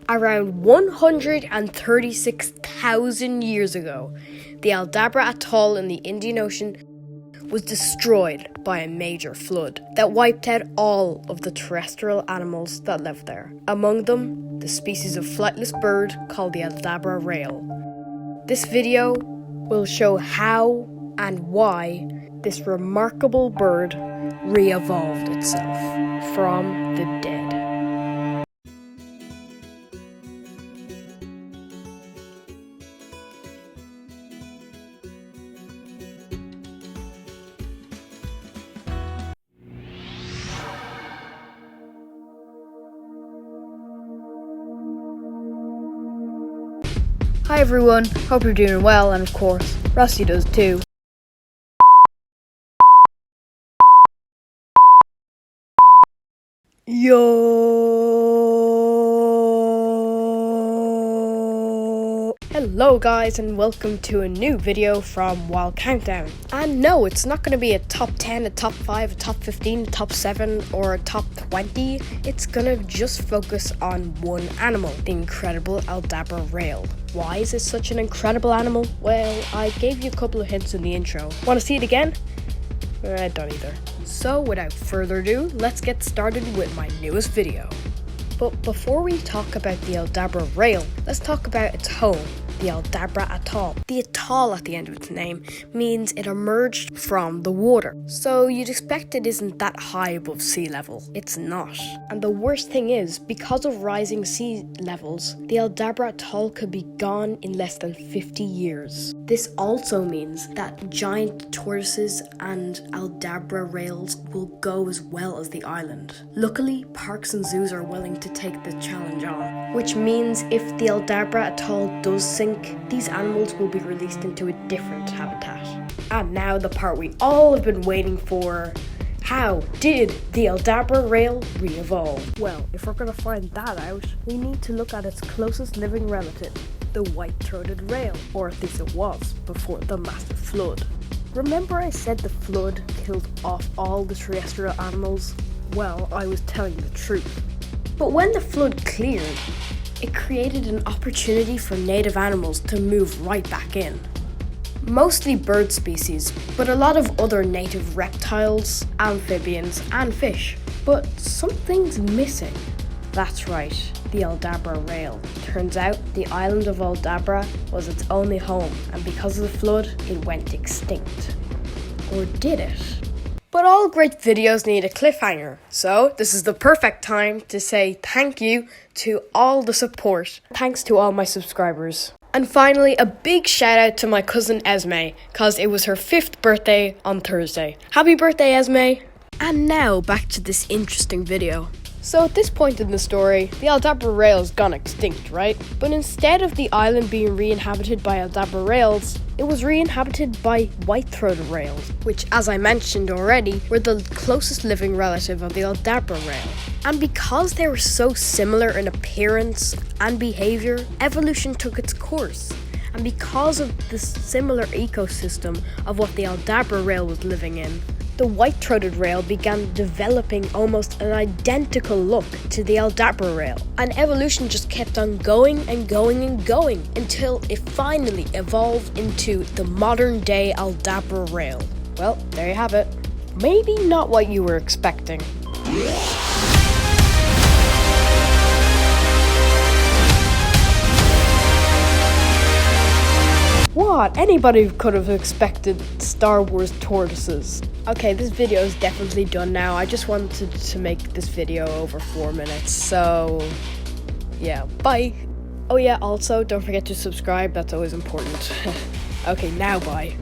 Around 136,000 years ago, the Aldabra Atoll in the Indian Ocean was destroyed by a major flood that wiped out all of the terrestrial animals that lived there. Among them, the species of flightless bird called the Aldabra rail. This video will show how and why this remarkable bird re-evolved itself from the dead. Hi everyone, hope you're doing well, and of course, Rusty does too. Hello guys, and welcome to a new video from Wild Countdown. And no, it's not going to be a top 10, a top 5, a top 15, a top 7, or a top 20. It's going to just focus on one animal, the incredible Aldabra rail. Why is it such an incredible animal? Well, I gave you a couple of hints in the intro. Want to see it again? I don't either. So without further ado, let's get started with my newest video. But before we talk about the Aldabra rail, let's talk about its home, the Aldabra Atoll. The atoll at the end of its name means it emerged from the water. So you'd expect it isn't that high above sea level. It's not. And the worst thing is, because of rising sea levels, the Aldabra Atoll could be gone in less than 50 years. This also means that giant tortoises and Aldabra rails will go as well as the island. Luckily, parks and zoos are willing to take the challenge on, which means if the Aldabra Atoll does sink, these animals will be released into a different habitat. And now the part we all have been waiting for. How did the Aldabra rail re-evolve? Well, if we're going to find that out, we need to look at its closest living relative, the white-throated rail, or at least it was before the massive flood. Remember I said the flood killed off all the terrestrial animals? Well, I was telling the truth. But when the flood cleared, it created an opportunity for native animals to move right back in. Mostly bird species, but a lot of other native reptiles, amphibians, and fish. But something's missing. That's right, the Aldabra rail. Turns out the island of Aldabra was its only home, and because of the flood, it went extinct. Or did it? But all great videos need a cliffhanger, so this is the perfect time to say thank you to all the support. Thanks to all my subscribers. And finally, a big shout out to my cousin Esme, cause it was her 5th birthday on Thursday. Happy birthday, Esme! And now back to this interesting video. So at this point in the story, the Aldabra rail's gone extinct, right? But instead of the island being re-inhabited by Aldabra rails, it was re-inhabited by white-throated rails, which, as I mentioned already, were the closest living relative of the Aldabra rail. And because they were so similar in appearance and behavior, evolution took its course. And because of the similar ecosystem of what the Aldabra rail was living in, the white-throated rail began developing almost an identical look to the Aldabra rail. And evolution just kept on going and going and going until it finally evolved into the modern-day Aldabra rail. Well, there you have it. Maybe not what you were expecting. What? Anybody could have expected Star Wars tortoises. Okay, this video is definitely done now. I just wanted to make this video over 4 minutes, so yeah, bye. Oh yeah, also, don't forget to subscribe, that's always important. Okay, now bye.